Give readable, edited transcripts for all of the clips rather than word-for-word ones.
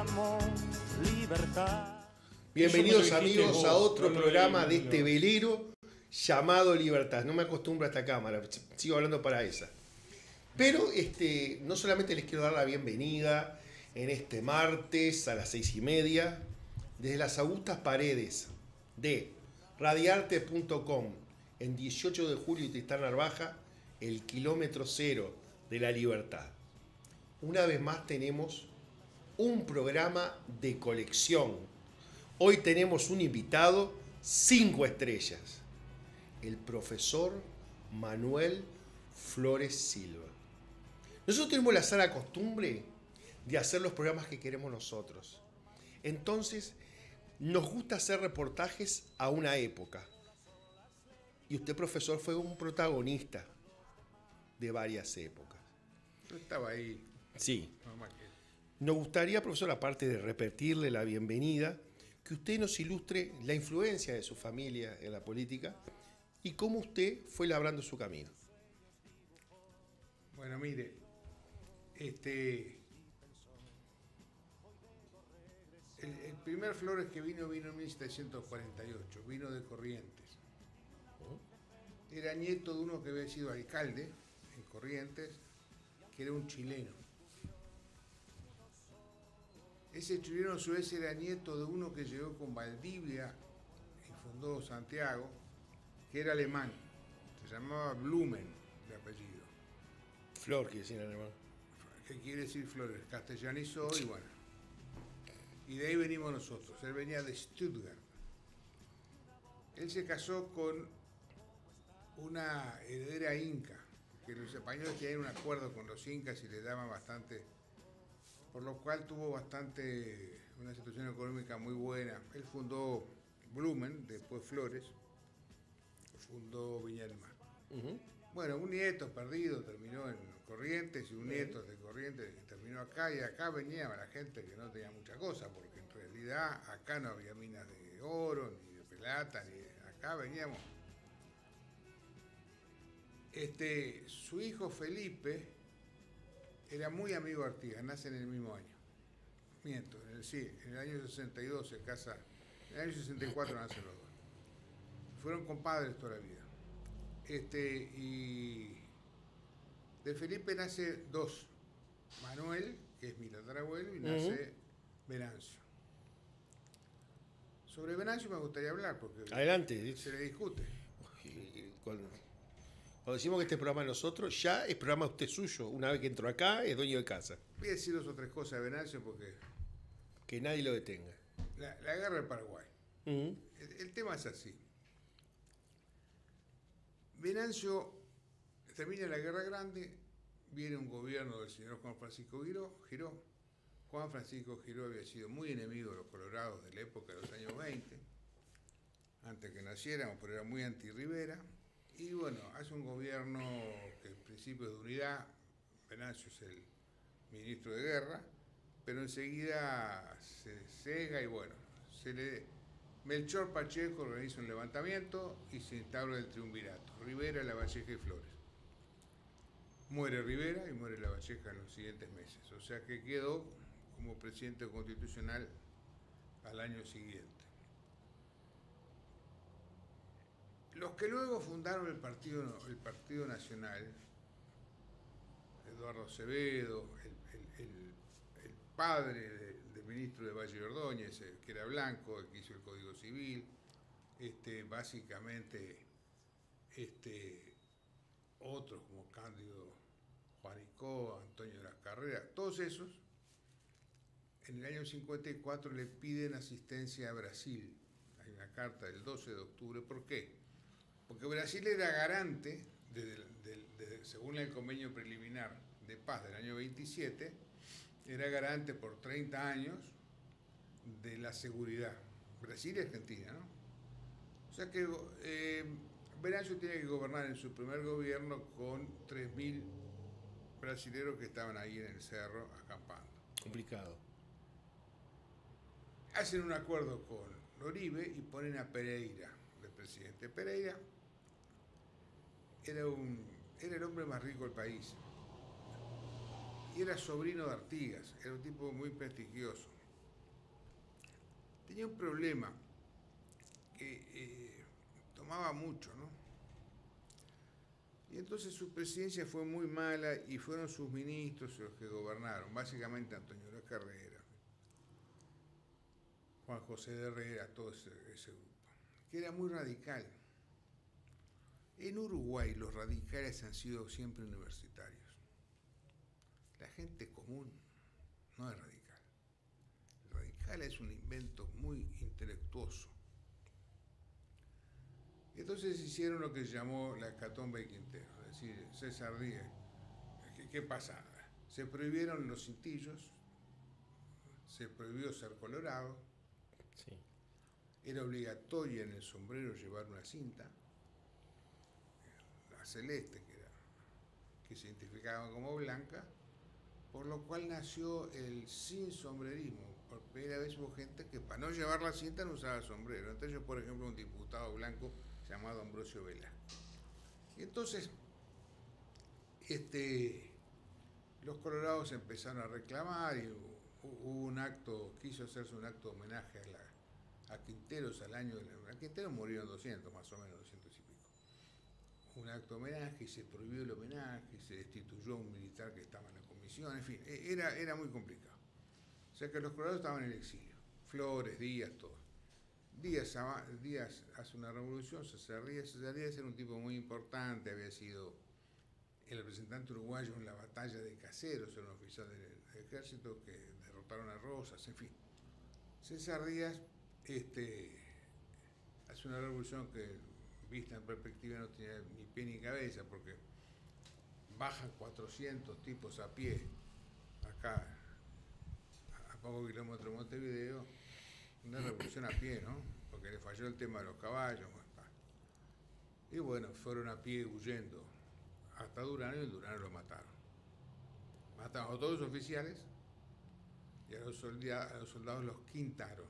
llamo libertad. Bienvenidos amigos a otro programa de este velero llamado Libertad. No me acostumbro a esta cámara, sigo hablando para esa. Pero no solamente les quiero dar la bienvenida en este martes a las 6:30 desde las augustas paredes de radiarte.com en 18 de julio y Tristán Narvaja, el kilómetro cero de la libertad. Una vez más tenemos un programa de colección. Hoy tenemos un invitado 5 estrellas, el profesor Manuel Flores Silva. Nosotros tenemos la sana costumbre de hacer los programas que queremos nosotros. Entonces, nos gusta hacer reportajes a una época. Y usted, profesor, fue un protagonista de varias épocas. Yo estaba ahí. Sí. Nos gustaría, profesor, aparte de repetirle la bienvenida, que usted nos ilustre la influencia de su familia en la política y cómo usted fue labrando su camino. Bueno, mire, el primer Flores que vino en 1748, vino de Corrientes. Era nieto de uno que había sido alcalde en Corrientes, que era un chileno. Ese chileno a su vez era nieto de uno que llegó con Valdivia y fundó Santiago, que era alemán. Se llamaba Blumen de apellido. Flor, quiere decir en alemán. ¿Qué quiere decir Flores? Castellanizó y bueno. Y de ahí venimos nosotros. Él venía de Stuttgart. Él se casó con una heredera inca, que los españoles tenían un acuerdo con los incas y le daban bastante, por lo cual tuvo una situación económica muy buena. Él fundó Blumen, después Flores, fundó Viña del Mar. Bueno, un nieto perdido terminó en Corrientes y un nieto de Corrientes terminó acá, y acá venía la gente que no tenía mucha cosa, porque en realidad acá no había minas de oro, ni de plata, acá veníamos. Su hijo Felipe era muy amigo de Artigas, nacen en el mismo año. Miento, en el año 62 se casa, en el año 64 nacen los dos. Fueron compadres toda la vida. Y de Felipe nace dos, Manuel, que es mi tatarabuelo, y nace Venancio. Sobre Venancio me gustaría hablar, porque adelante, se le discute. Cuando decimos que este programa es nosotros, ya es programa usted suyo. Una vez que entró acá, es dueño de casa. Voy a decir dos o tres cosas de Venancio porque... Que nadie lo detenga. La guerra del Paraguay. El tema es así. Venancio termina la Guerra Grande, viene un gobierno del señor Juan Francisco Giró. Juan Francisco Giró había sido muy enemigo de los colorados de la época de los años 20, antes que naciéramos, pero era muy anti-Rivera. Y bueno, hace un gobierno que en principio es de unidad. Venancio es el ministro de guerra, pero enseguida se cega y bueno, Melchor Pacheco organiza un levantamiento y se instaura el triunvirato: Rivera, Lavalleja y Flores. Muere Rivera y muere Lavalleja en los siguientes meses, o sea que quedó como presidente constitucional al año siguiente. Los que luego fundaron el Partido Nacional, Eduardo Acevedo, el padre del ministro de Valle Ordóñez, que era blanco, el que hizo el Código Civil, básicamente otros como Cándido Juanicó, Antonio de las Carreras, todos esos, en el año 54 le piden asistencia a Brasil. Hay una carta del 12 de octubre. ¿Por qué? Porque Brasil era garante, según el convenio preliminar de paz del año 27, era garante por 30 años de la seguridad. Brasil y Argentina, ¿no? O sea que Venancio tiene que gobernar en su primer gobierno con 3.000 brasileros que estaban ahí en el cerro acampando. Complicado. Hacen un acuerdo con Uribe y ponen a Pereira de presidente. Pereira era el hombre más rico del país y era sobrino de Artigas, era un tipo muy prestigioso. tenía un problema, que tomaba mucho, ¿no? Y entonces su presidencia fue muy mala y fueron sus ministros los que gobernaron, básicamente Antonio La Carrera, Juan José de Herrera, todo ese grupo, que era muy radical. En Uruguay los radicales han sido siempre universitarios. La gente común no es radical. El radical es un invento muy intelectuoso. Entonces hicieron lo que se llamó la hecatombe de Quintero, es decir, César Díaz. ¿Qué pasa? Se prohibieron los cintillos, se prohibió ser colorado, Sí. era obligatoria en el sombrero llevar una cinta, la celeste, que se identificaba como blanca, por lo cual nació el sin sombrerismo. Por primera vez hubo gente que para no llevar la cinta no usaba sombrero. Entre ellos, por ejemplo, un diputado blanco llamado Ambrosio Velasco. Y entonces, los colorados empezaron a reclamar y hubo un acto, quiso hacerse un acto de homenaje a Quinteros al año a Quinteros murieron 200, más o menos, 200 y pico. Un acto de homenaje y se prohibió el homenaje, y se destituyó a un militar que estaba en la comisión, en fin, era muy complicado. O sea que los colorados estaban en el exilio, Flores, Díaz, todo. Díaz hace una revolución, César Díaz era un tipo muy importante, había sido el representante uruguayo en la batalla de Caseros, era un oficial del ejército que derrotaron a Rosas, en fin. César Díaz hace una revolución que, vista en perspectiva, no tenía ni pie ni cabeza, porque bajan 400 tipos a pie, acá, a pocos kilómetros de Montevideo, una revolución a pie, ¿no? Porque le falló el tema de los caballos. Y bueno, fueron a pie huyendo hasta Durán, y en Durán lo mataron. Mataron a todos los oficiales y a los soldados los quintaron.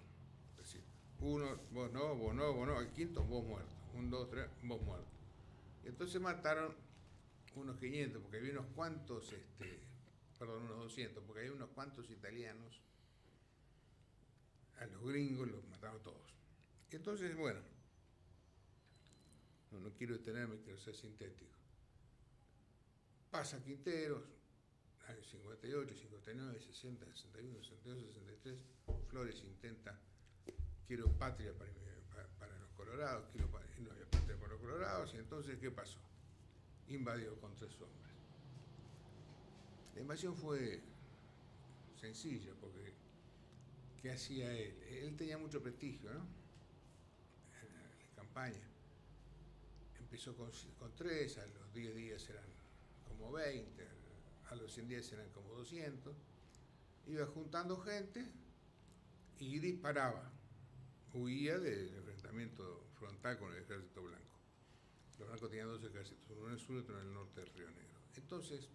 Es decir, uno, vos no, el quinto, vos muerto. 1, 2, 3, vos muerto. Y entonces mataron unos 500, porque había unos cuantos, unos 200, porque había unos cuantos italianos. A los gringos los mataron todos. Y entonces, bueno, no quiero detenerme, quiero ser sintético. Pasa Quinteros, años 58, 59, 60, 61, 62, 63, Flores intenta, quiero patria para los colorados, no había patria para los colorados, y entonces, ¿qué pasó? Invadió con 3 hombres. La invasión fue sencilla, porque ¿qué hacía él? Él tenía mucho prestigio, ¿no? En la campaña. Empezó con 3, a los 10 días eran como 20, a los 100 días eran como 200. Iba juntando gente y disparaba. Huía del enfrentamiento frontal con el ejército blanco. Los blancos tenían 2 ejércitos, uno en el sur y otro en el norte del Río Negro. Entonces,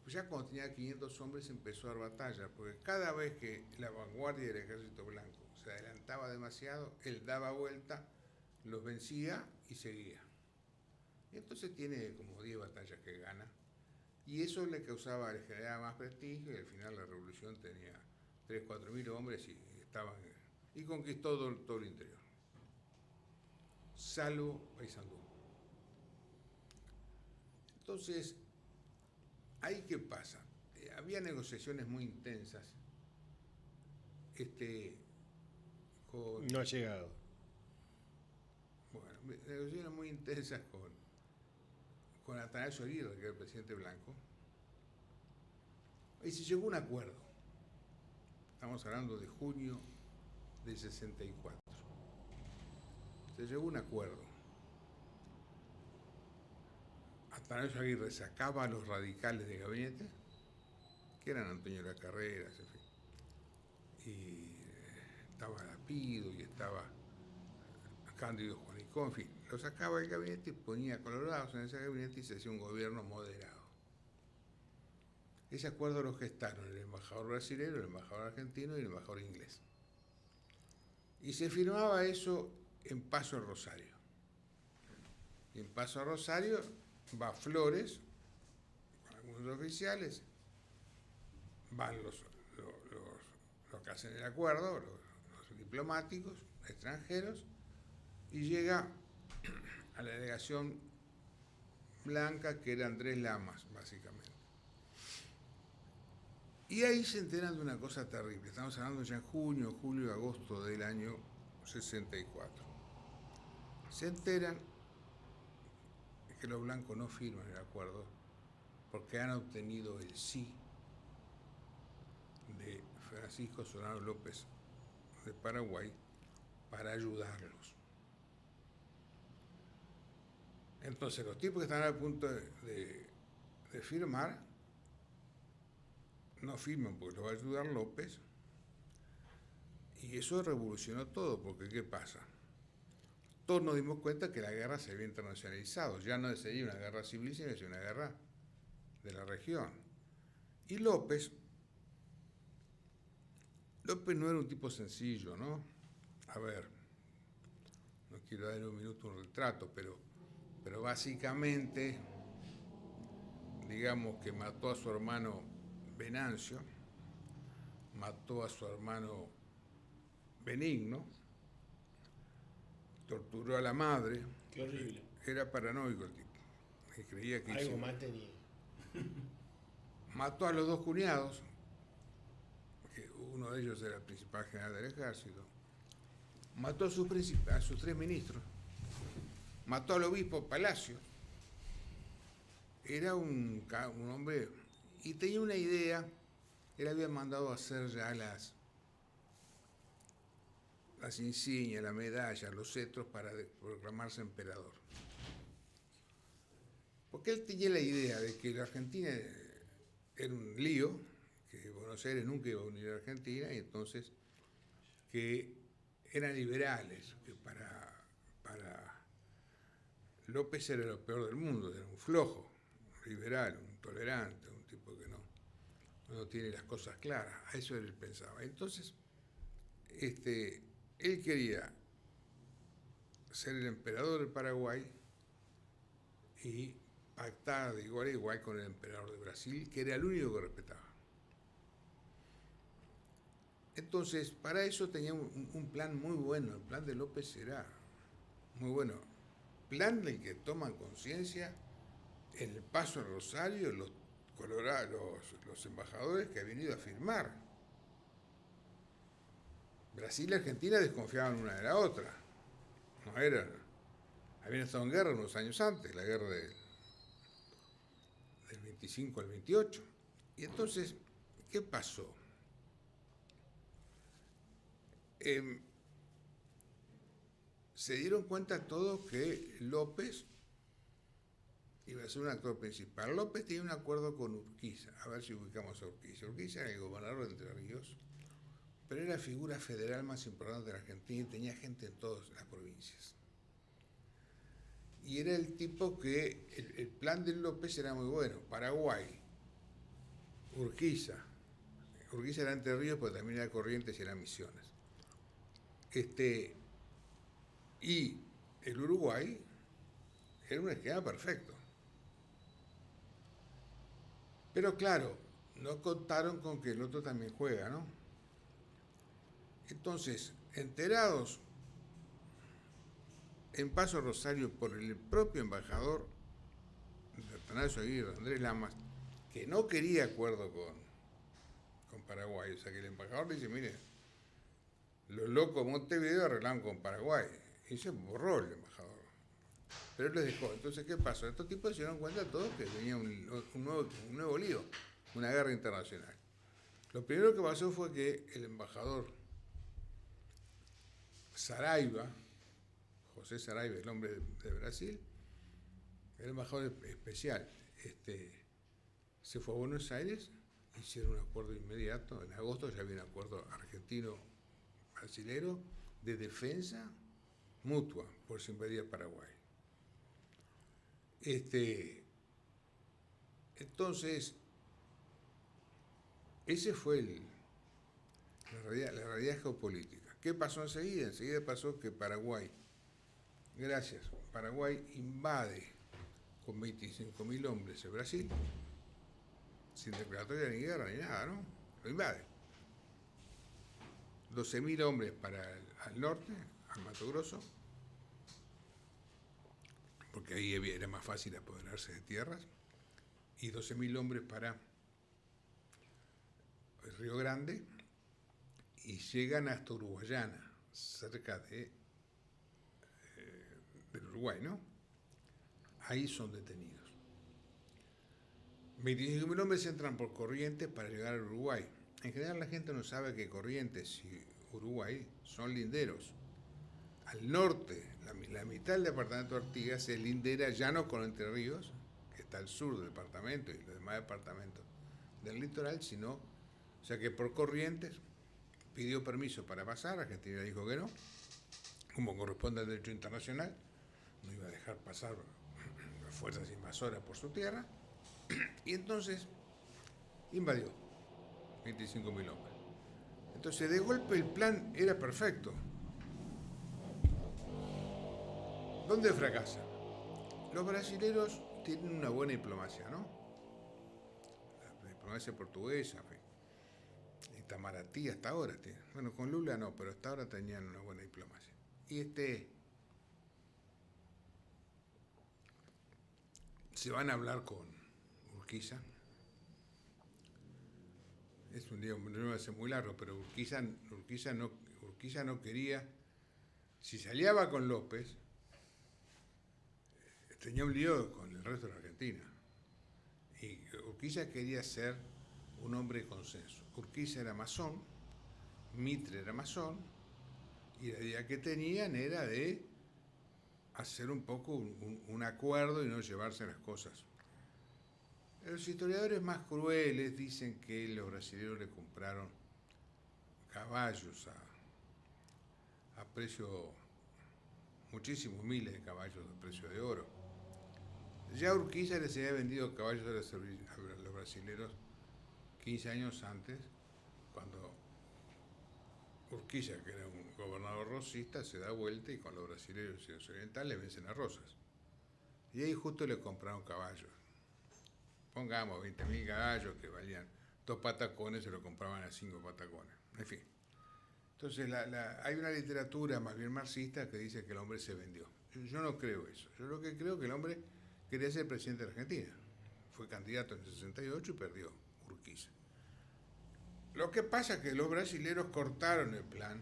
pues ya cuando tenía 500 hombres empezó a dar batalla, porque cada vez que la vanguardia del ejército blanco se adelantaba demasiado, él daba vuelta, los vencía y seguía. Y entonces tiene como 10 batallas que gana, y eso le generaba más prestigio, y al final la revolución tenía 3.000 o 4.000 hombres y conquistó todo el interior, salvo Paysandú. Entonces, ¿ahí qué pasa? Había negociaciones muy intensas. No ha llegado. Bueno, negociaciones muy intensas con Atanasio Aguirre, que era el presidente blanco. Y se llegó a un acuerdo. Estamos hablando de junio del 64. Se llegó a un acuerdo. Atanasio Aguirre sacaba a los radicales de gabinete, que eran Antonio La Carrera, en fin. Y estaba Lapido y estaba Cándido Juanicó, en fin. Lo sacaba del gabinete y ponía colorados en ese gabinete y se hacía un gobierno moderado. Ese acuerdo lo gestaron el embajador brasileño, el embajador argentino y el embajador inglés. Y se firmaba eso en Paso a Rosario. Y en Paso a Rosario va Flores, con algunos oficiales, van los que hacen el acuerdo, diplomáticos extranjeros y llega a la delegación blanca, que era Andrés Lamas, básicamente. Y ahí se enteran de una cosa terrible. Estamos hablando ya en junio, julio, agosto del año 64. Se enteran que los blancos no firman el acuerdo porque han obtenido el sí de Francisco Solano López de Paraguay para ayudarlos. Entonces los tipos que están a punto de firmar no firman porque los va a ayudar López, y eso revolucionó todo, porque ¿qué pasa? Todos nos dimos cuenta que la guerra se había internacionalizado, ya no sería una guerra civil, sino una guerra de la región. Y López no era un tipo sencillo, ¿no? A ver, no quiero dar en un minuto un retrato, pero básicamente, digamos que mató a su hermano Venancio, mató a su hermano Benigno, torturó a la madre. Qué horrible. Era paranoico el tipo, que creía que algo más tenía. Mató a los dos cuñados, que uno de ellos era el principal general del ejército, mató a sus 3 ministros, mató al obispo Palacio. Era un hombre, y tenía una idea. Él había mandado a hacer ya las insignias, la medalla, los cetros para proclamarse emperador. Porque él tenía la idea de que la Argentina era un lío, que Buenos Aires nunca iba a unir a Argentina, y entonces que eran liberales, que para López era lo peor del mundo, era un flojo, liberal, un tolerante, un tipo que no tiene las cosas claras. A eso él pensaba. Entonces, él quería ser el emperador del Paraguay y pactar de igual a igual con el emperador de Brasil, que era el único que respetaba. Entonces, para eso tenía un plan muy bueno. El plan de López era muy bueno. Plan del que toman conciencia en el Paso al Rosario los embajadores que habían ido a firmar. Brasil y Argentina desconfiaban una de la otra. No eran. Habían estado en guerra unos años antes, la guerra del 25 al 28. Y entonces, ¿qué pasó? Se dieron cuenta todos que López iba a ser un actor principal. López tenía un acuerdo con Urquiza, a ver si ubicamos a Urquiza. Urquiza era el gobernador de Entre Ríos, pero era la figura federal más importante de la Argentina y tenía gente en todas las provincias. Y era el tipo que, el plan de López era muy bueno. Paraguay, Urquiza era Entre Ríos, pero también era Corrientes y era Misiones. Y el Uruguay era un esquema perfecto. Pero claro, no contaron con que el otro también juega, ¿no? Entonces, enterados en Paso Rosario por el propio embajador de Atanasio Aguirre, Andrés Lamas, que no quería acuerdo con Paraguay. O sea, que el embajador le dice, mire, los locos de Montevideo arreglaron con Paraguay. Y se borró el embajador. Pero él les dejó. Entonces, ¿qué pasó? Estos tipos se dieron cuenta todos que venía un nuevo lío, una guerra internacional. Lo primero que pasó fue que el embajador Saraiva, José Saraiva, el hombre de Brasil, el embajador especial, se fue a Buenos Aires, hicieron un acuerdo inmediato. En agosto ya había un acuerdo argentino-brasilero de defensa mutua por si invadía Paraguay. Entonces, ese fue la realidad geopolítica. ¿Qué pasó enseguida? Enseguida pasó que Paraguay invade con 25.000 hombres el Brasil, sin declaratoria ni guerra ni nada, ¿no? Lo invade. 12.000 hombres al norte, al Mato Grosso, porque ahí era más fácil apoderarse de tierras, y 12.000 hombres para el Río Grande, y llegan hasta Uruguayana, cerca del Uruguay, ¿no? Ahí son detenidos. 25.000 hombres entran por Corrientes para llegar al Uruguay. En general la gente no sabe que Corrientes y Uruguay son linderos. Al norte, la mitad del departamento de Artigas es lindera ya no con Entre Ríos, que está al sur del departamento y los demás departamentos del litoral, sino, o sea que por Corrientes pidió permiso para pasar, Argentina dijo que no, como corresponde al derecho internacional, no iba a dejar pasar las fuerzas invasoras por su tierra, y entonces invadió 25.000 hombres. Entonces de golpe el plan era perfecto. ¿Dónde fracasa? Los brasileros tienen una buena diplomacia, ¿no? La diplomacia portuguesa, en fin. Itamaraty hasta ahora tiene. Bueno, con Lula no, pero hasta ahora tenían una buena diplomacia. Y se van a hablar con Urquiza. Es un día, no va a ser muy largo, pero Urquiza no quería. Si se aliaba con López, tenía un lío con el resto de la Argentina. Y Urquiza quería ser un hombre de consenso. Urquiza era masón, Mitre era masón, y la idea que tenían era de hacer un poco un acuerdo y no llevarse las cosas. Los historiadores más crueles dicen que los brasileños le compraron caballos a precio, muchísimos miles de caballos a precio de oro. Ya Urquiza les había vendido caballos a los brasileños 15 años antes, cuando Urquiza, que era un gobernador rosista, se da vuelta y con los brasileños y los orientales vencen a Rosas. Y ahí justo le compraron caballos. Pongamos 20.000 caballos que valían 2 patacones, se lo compraban a 5 patacones. En fin. Entonces hay una literatura más bien marxista que dice que el hombre se vendió. Yo no creo eso. Yo lo que creo que el hombre quería ser presidente de Argentina. Fue candidato en el 68 y perdió Urquiza. Lo que pasa es que los brasileros cortaron el plan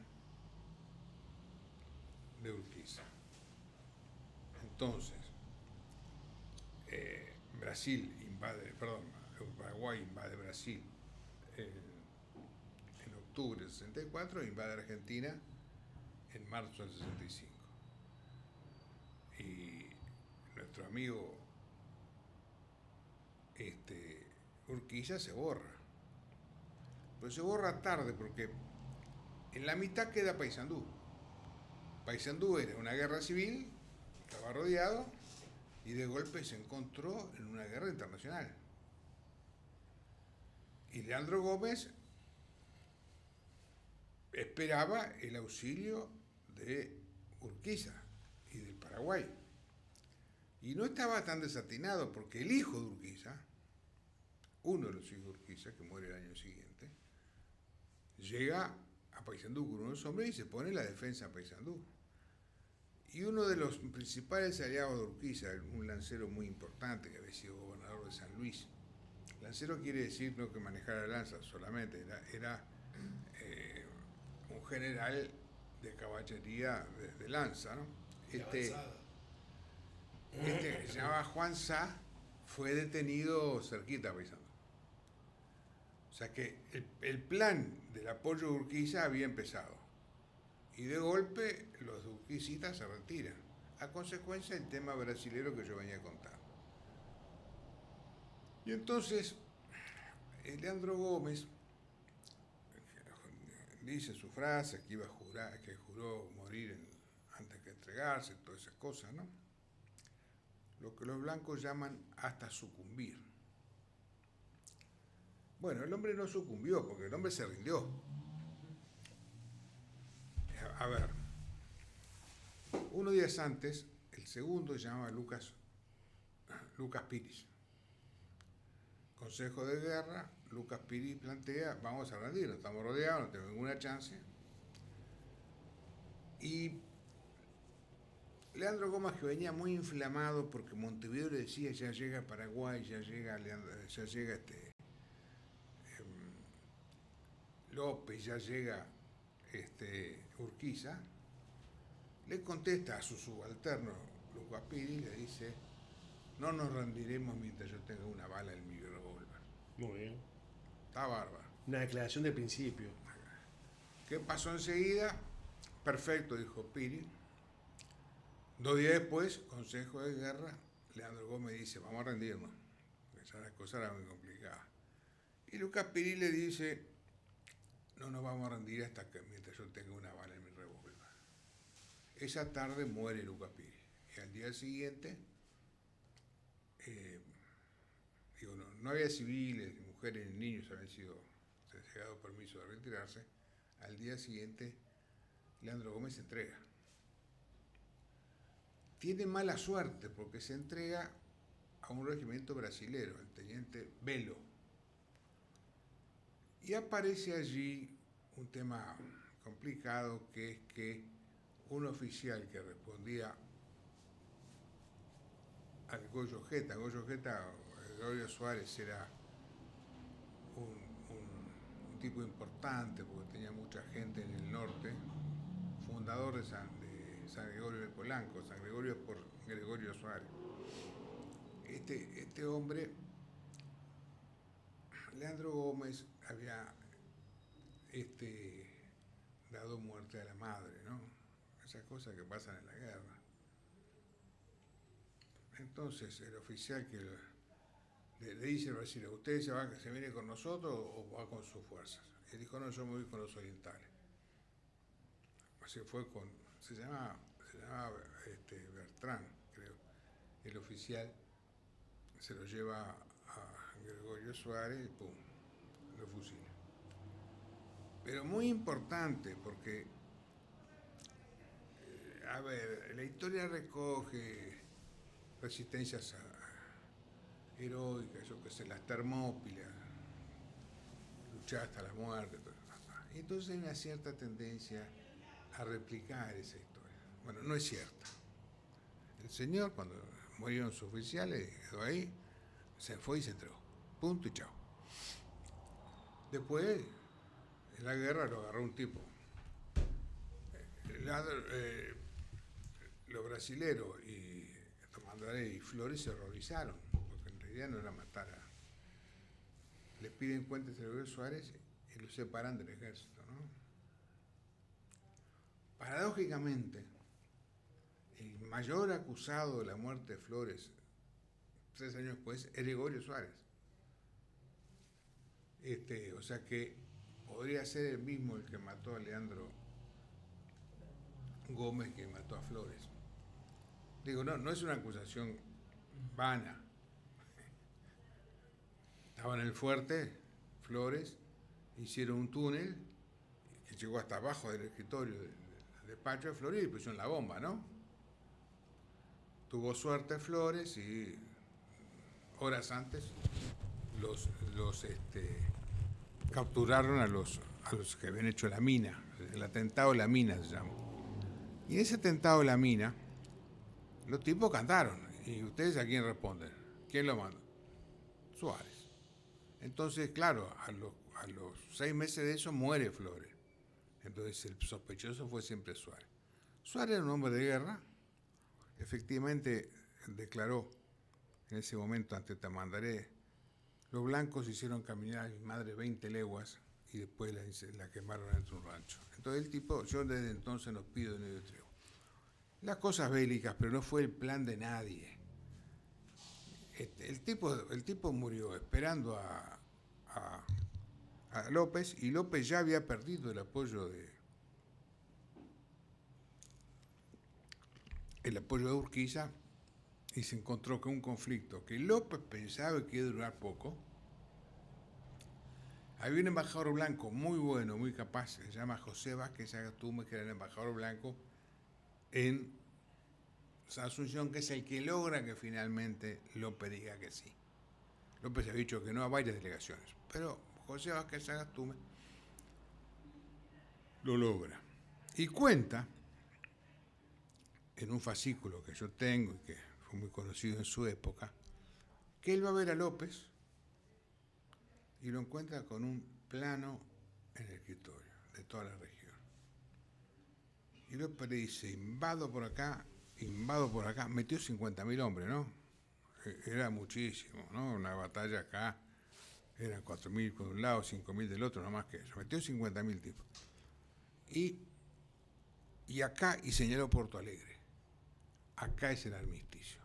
de Urquiza. Entonces, Paraguay invade Brasil en octubre del 64 e invade Argentina en marzo del 65. Y nuestro amigo Urquiza se borra. Pero se borra tarde porque en la mitad queda Paysandú. Paysandú era una guerra civil, estaba rodeado y de golpe se encontró en una guerra internacional. Y Leandro Gómez esperaba el auxilio de Urquiza y del Paraguay. Y no estaba tan desatinado porque el hijo de Urquiza, uno de los hijos de Urquiza, que muere el año siguiente, llega a Paysandú con unos hombres y se pone en la defensa a Paysandú. Y uno de los principales aliados de Urquiza, un lancero muy importante que había sido gobernador de San Luis. Lancero quiere decir no que manejara lanzas solamente, era un general de caballería de lanza, ¿no? Que se llamaba Juan Sá, fue detenido cerquita a Paysandú. O sea que el plan del apoyo de Urquiza había empezado. Y de golpe los urquicistas se retiran. A consecuencia del tema brasilero que yo venía contando. Y entonces, Leandro Gómez dice su frase que iba a jurar, que juró morir antes que entregarse, todas esas cosas, ¿no? Lo que los blancos llaman hasta sucumbir. Bueno, el hombre no sucumbió, porque el hombre se rindió. A ver, unos días antes, el segundo se llamaba Lucas Piris. Consejo de guerra, Lucas Piris plantea, vamos a rendirnos, estamos rodeados, no tenemos ninguna chance, Y Leandro Gómez, que venía muy inflamado porque Montevideo le decía ya llega Paraguay, ya llega López, ya llega Urquiza, le contesta a su subalterno Lucas Piri y le dice: no nos rendiremos mientras yo tenga una bala en mi revólver. Muy bien. Está bárbaro. Una declaración de principio. ¿Qué pasó enseguida? Perfecto, dijo Piri. 2 días después, Consejo de Guerra, Leandro Gómez dice: vamos a rendirnos, porque ya la cosa era muy complicada. Y Lucas Piri le dice: no nos vamos a rendir hasta que mientras yo tenga una bala en mi revólver. Esa tarde muere Lucas Piri. Y al día siguiente, no había civiles, ni mujeres, ni niños, se habían llegado permiso de retirarse. Al día siguiente, Leandro Gómez se entrega. Tiene mala suerte porque se entrega a un regimiento brasilero, el teniente Belo. Y aparece allí un tema complicado, que es que un oficial que respondía al Goyo Jeta, Gregorio Suárez, era un tipo importante porque tenía mucha gente en el norte, fundador de San Gregorio de Polanco. San Gregorio es por Gregorio Suárez. Este hombre, Leandro Gómez, había dado muerte a la madre, ¿no? Esas cosas que pasan en la guerra. Entonces el oficial que le dice al brasileño: ¿usted se viene con nosotros o va con sus fuerzas? Y él dijo: no, yo me voy con los orientales. Se llamaba Bertrán, creo. El oficial se lo lleva a Gregorio Suárez y pum, lo fusila. Pero muy importante porque, la historia recoge resistencias heroicas, yo qué sé, las Termópilas, luchar hasta la muerte, todo eso. Y entonces hay una cierta tendencia a replicar esa historia. Bueno, no es cierta. El señor, cuando murieron sus oficiales, quedó ahí, se fue y se entregó. Punto y chao. Después, en la guerra lo agarró un tipo. Los brasileros y Tamandaré y Flores se horrorizaron, porque en realidad no era matar le piden cuentas a Gregorio Suárez y lo separan del ejército, ¿no? Paradójicamente, el mayor acusado de la muerte de Flores 3 años después es Gregorio Suárez. O sea que podría ser el mismo el que mató a Leandro Gómez que mató a Flores. Digo, no es una acusación vana. Estaba en el fuerte, Flores, hicieron un túnel que llegó hasta abajo del escritorio del despacho de Flores y pusieron la bomba, ¿no? Tuvo suerte Flores y horas antes capturaron a los que habían hecho la mina, el atentado de la mina se llama. Y en ese atentado de la mina, los tipos cantaron. ¿Y ustedes a quién responden? ¿Quién lo mandó? Suárez. Entonces, claro, a los 6 meses de eso muere Flores. Entonces el sospechoso fue siempre Suárez. Suárez era un hombre de guerra. Efectivamente declaró en ese momento ante Tamandaré: los blancos hicieron caminar a mi madre 20 leguas y después la quemaron dentro de un rancho. Entonces el tipo, yo desde entonces no pido ni de tregua. Las cosas bélicas, pero no fue el plan de nadie. El tipo murió esperando a López, y López ya había perdido el apoyo de Urquiza, y se encontró con un conflicto que López pensaba que iba a durar poco. Había un embajador blanco muy bueno, muy capaz, se llama José Vázquez Sagastume, que era el embajador blanco en Asunción, que es el que logra que finalmente López diga que sí. López ha dicho que no a varias delegaciones, pero José Vázquez Sagastume lo logra. Y cuenta en un fascículo que yo tengo y que fue muy conocido en su época, que él va a ver a López y lo encuentra con un plano en el escritorio de toda la región. Y López le dice, invado por acá, metió 50.000 hombres, ¿no? Era muchísimo, ¿no? Una batalla acá, eran 4.000 por un lado, 5.000 del otro, no más que eso. Metió 50.000 tipos. Y acá, y señaló Porto Alegre, acá es el armisticio.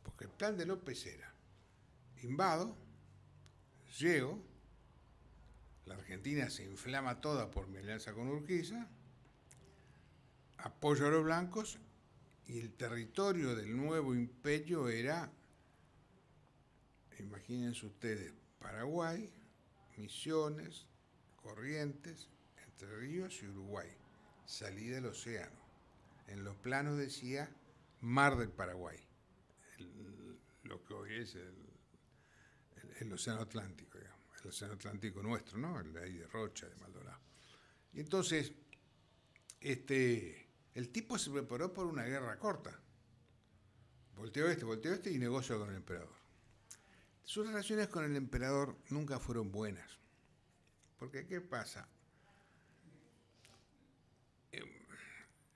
Porque el plan de López era, invado, llego, la Argentina se inflama toda por mi alianza con Urquiza, apoyo a los blancos, y el territorio del nuevo imperio era, imagínense ustedes, Paraguay, Misiones, Corrientes, Entre Ríos y Uruguay, salida del océano. En los planos decía Mar del Paraguay, lo que hoy es el océano Atlántico, digamos, el océano Atlántico nuestro, ¿no? El de ahí de Rocha, de Maldonado. Y entonces, el tipo se preparó por una guerra corta. Volteó este y negoció con el emperador. Sus relaciones con el emperador nunca fueron buenas. Porque, ¿qué pasa?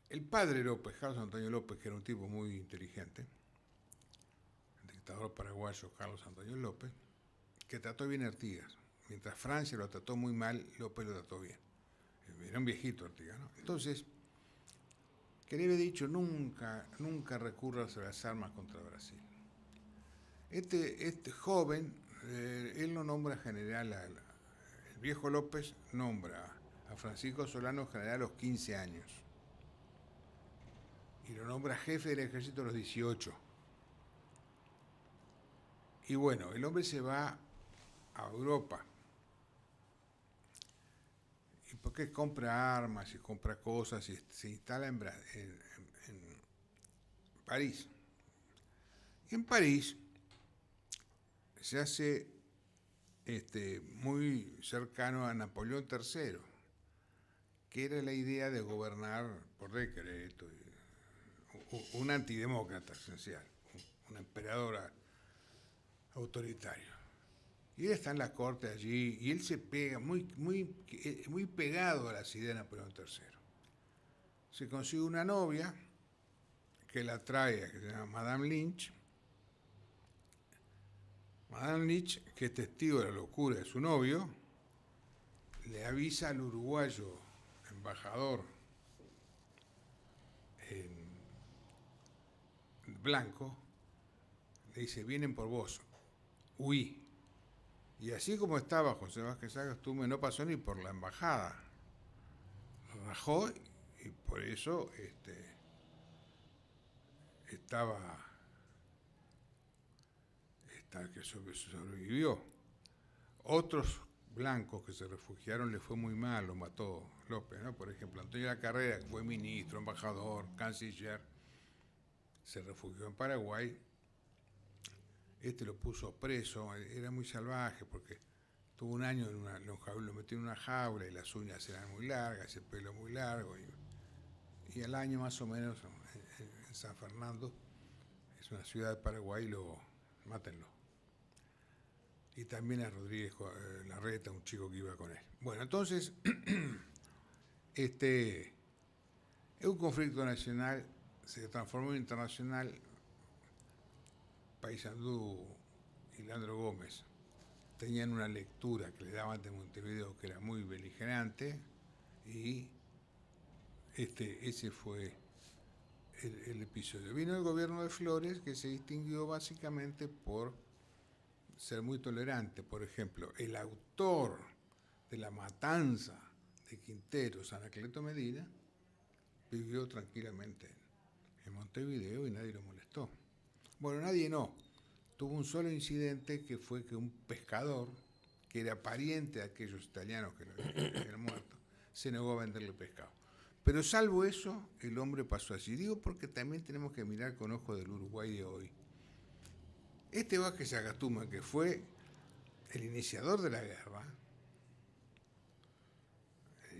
El padre López, Carlos Antonio López, que era un tipo muy inteligente, el dictador paraguayo Carlos Antonio López, que trató bien a Artigas. Mientras Francia lo trató muy mal, López lo trató bien. Era un viejito Artigas, ¿no? Entonces, que le había dicho, nunca recurras a las armas contra Brasil. Este joven, él lo nombra general, el viejo López nombra a Francisco Solano general a los 15 años. Y lo nombra jefe del ejército a los 18. Y bueno, el hombre se va a Europa. ¿Y por qué compra armas y compra cosas y se instala en París? Y en París se hace muy cercano a Napoleón III, que era la idea de gobernar por decreto, un antidemócrata esencial, un emperador autoritario. Y él está en la corte allí y él se pega muy pegado a las ideas de Napoleón III. Se consigue una novia que la trae, que se llama Madame Lynch. Madame Lynch, que es testigo de la locura de su novio, le avisa al uruguayo embajador blanco, le dice, vienen por vos, huí. Y así como estaba José Vázquez Sagastume, no pasó ni por la embajada. Rajó y por eso que sobrevivió. Otros blancos que se refugiaron le fue muy mal, lo mató López, ¿no? Por ejemplo, Antonio Lacarrera, que fue ministro, embajador, canciller, se refugió en Paraguay. Lo puso preso, era muy salvaje porque tuvo un año lo metió en una jaula y las uñas eran muy largas, el pelo muy largo. Y al año más o menos en San Fernando, es una ciudad de Paraguay, mátenlo. Y también a Rodríguez Larreta, un chico que iba con él. Bueno, entonces, es un conflicto nacional, se transformó en internacional. Paysandú y Leandro Gómez tenían una lectura que le daban de Montevideo que era muy beligerante y ese fue el episodio. Vino el gobierno de Flores, que se distinguió básicamente por ser muy tolerante. Por ejemplo, el autor de la matanza de Quinteros, Anacleto Medina, vivió tranquilamente en Montevideo y nadie lo molestó. Bueno, nadie no. Tuvo un solo incidente que fue que un pescador, que era pariente de aquellos italianos que lo habían muerto, se negó a venderle pescado. Pero salvo eso, el hombre pasó así. Digo porque también tenemos que mirar con ojos del Uruguay de hoy. Vázquez Sagastume, que fue el iniciador de la guerra,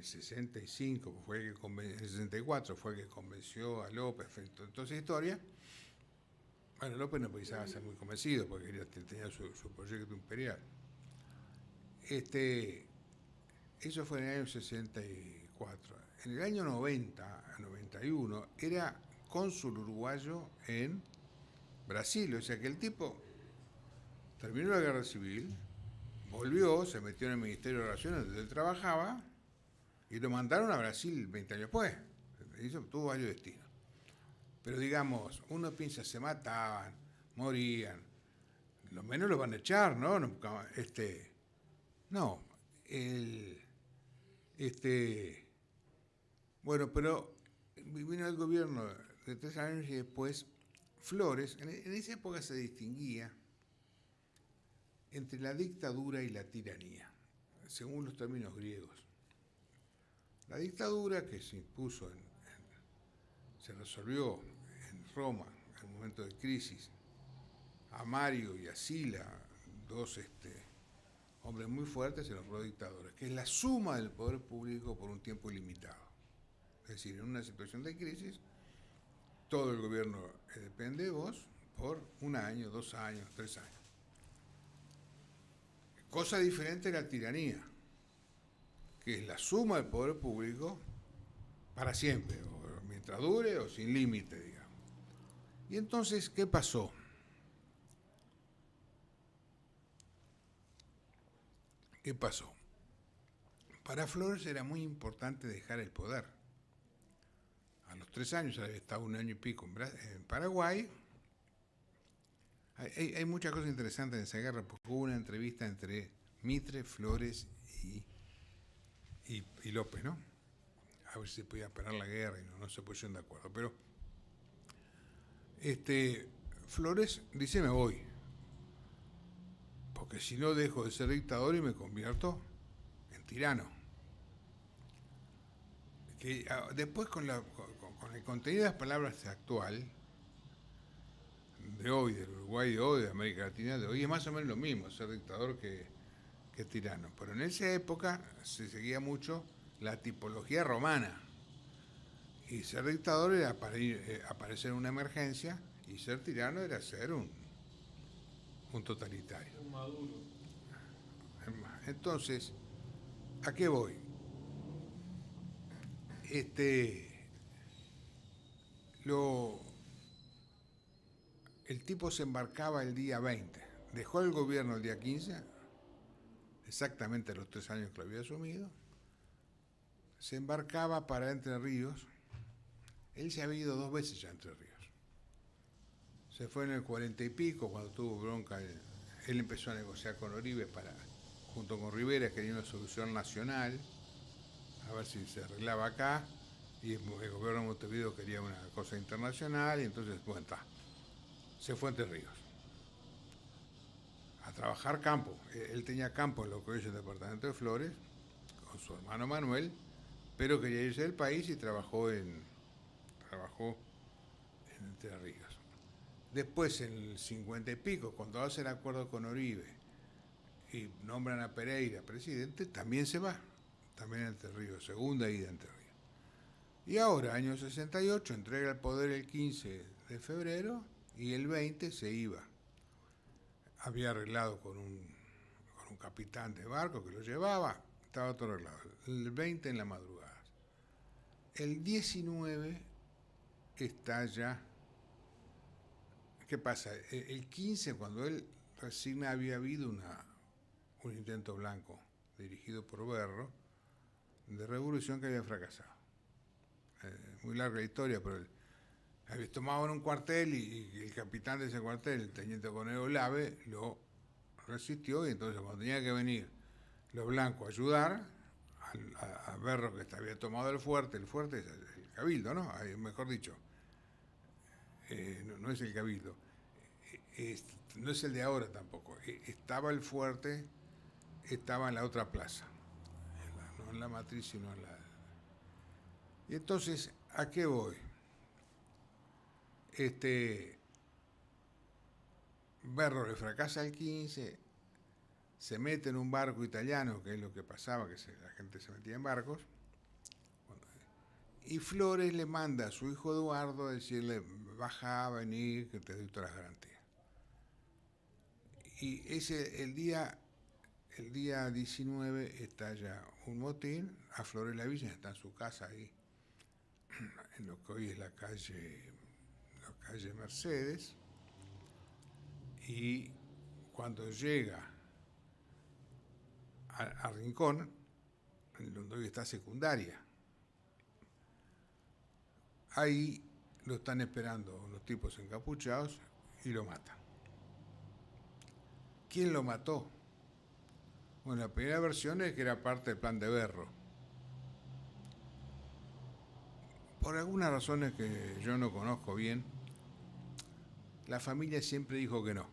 el 65, fue el que en el 64 fue el que convenció a López, toda esa historia. Bueno, López no pensaba ser muy convencido porque tenía su proyecto imperial. Eso fue en el año 64. En el año 90, 91, era cónsul uruguayo en Brasil. O sea que el tipo terminó la guerra civil, volvió, se metió en el Ministerio de Relaciones donde él trabajaba y lo mandaron a Brasil 20 años después. Tuvo varios destinos. Pero digamos, uno piensa, se mataban, morían, lo menos lo van a echar, ¿no? Bueno, pero vino el gobierno de 3 años y después Flores, en esa época se distinguía entre la dictadura y la tiranía, según los términos griegos. La dictadura que se impuso, se resolvió en Roma, en un momento de crisis, a Mario y a Sila, dos hombres muy fuertes, eran los dictadores, que es la suma del poder público por un tiempo ilimitado. Es decir, en una situación de crisis, todo el gobierno depende de vos por 1 año, 2 años, 3 años. Cosa diferente de la tiranía, que es la suma del poder público para siempre, o mientras dure o sin límite, digamos. Y entonces, ¿qué pasó? ¿Qué pasó? Para Flores era muy importante dejar el poder. A los 3 años, había estado 1 año y pico en Paraguay. Hay muchas cosas interesantes en esa guerra, porque hubo una entrevista entre Mitre, Flores y López, ¿no? A ver si se podía parar la guerra y no se pusieron de acuerdo. Pero Flores dice, me voy, porque si no dejo de ser dictador y me convierto en tirano. Que después con el contenido de las palabras actual, de hoy, del Uruguay de hoy, de América Latina de hoy, es más o menos lo mismo, ser dictador que tirano. Pero en esa época se seguía mucho la tipología romana. Y ser dictador era aparecer en una emergencia, y ser tirano era ser un totalitario. Un Maduro. Entonces, ¿a qué voy? El tipo se embarcaba el día 20, dejó el gobierno el día 15, exactamente a los 3 años que lo había asumido, se embarcaba para Entre Ríos. Él se había ido 2 veces ya a Entre Ríos. Se fue en el 40 y pico, cuando tuvo bronca, él empezó a negociar con Oribe junto con Rivera, quería una solución nacional, a ver si se arreglaba acá, y el gobierno de Montevideo quería una cosa internacional, y entonces, bueno, está. Se fue a Entre Ríos a trabajar campo. Él tenía campo en lo que es el departamento de Flores con su hermano Manuel, pero quería irse del país y trabajó en Entre Ríos. Después, en el 50 y pico, cuando hace el acuerdo con Oribe y nombran a Pereira presidente, también se va, también a Entre Ríos, segunda ida a Entre Ríos. Y ahora, año 68, entrega el poder el 15 de febrero, y el 20 se iba. Había arreglado con un capitán de barco que lo llevaba, estaba todo arreglado. El 20 en la madrugada. El 19 está ya. ¿Qué pasa? El 15, cuando él resigna, había habido un intento blanco dirigido por Berro de revolución que había fracasado. Muy larga la historia, pero tomaban un cuartel y el capitán de ese cuartel, el teniente coronel Olave, lo resistió, y entonces cuando tenía que venir los blancos a ayudar a Berro, que había tomado el fuerte es el cabildo, ¿no? Mejor dicho, no es el cabildo, no es el de ahora tampoco, estaba el fuerte, estaba en la otra plaza, no en la matriz, sino en la... Y entonces, ¿a qué voy? Berro le fracasa el 15, se mete en un barco italiano, que es lo que pasaba, que la gente se metía en barcos, Y Flores le manda a su hijo Eduardo a decirle, baja, vení, que te doy todas las garantías. Y el día 19 estalla un motín, a Flores la Villa está en su casa ahí, en lo que hoy es la calle Mercedes, y cuando llega a Rincón, en donde hoy está secundaria, ahí lo están esperando unos tipos encapuchados y lo matan. ¿Quién lo mató? Bueno, la primera versión es que era parte del plan de Berro. Por algunas razones que yo no conozco bien, la familia siempre dijo que no.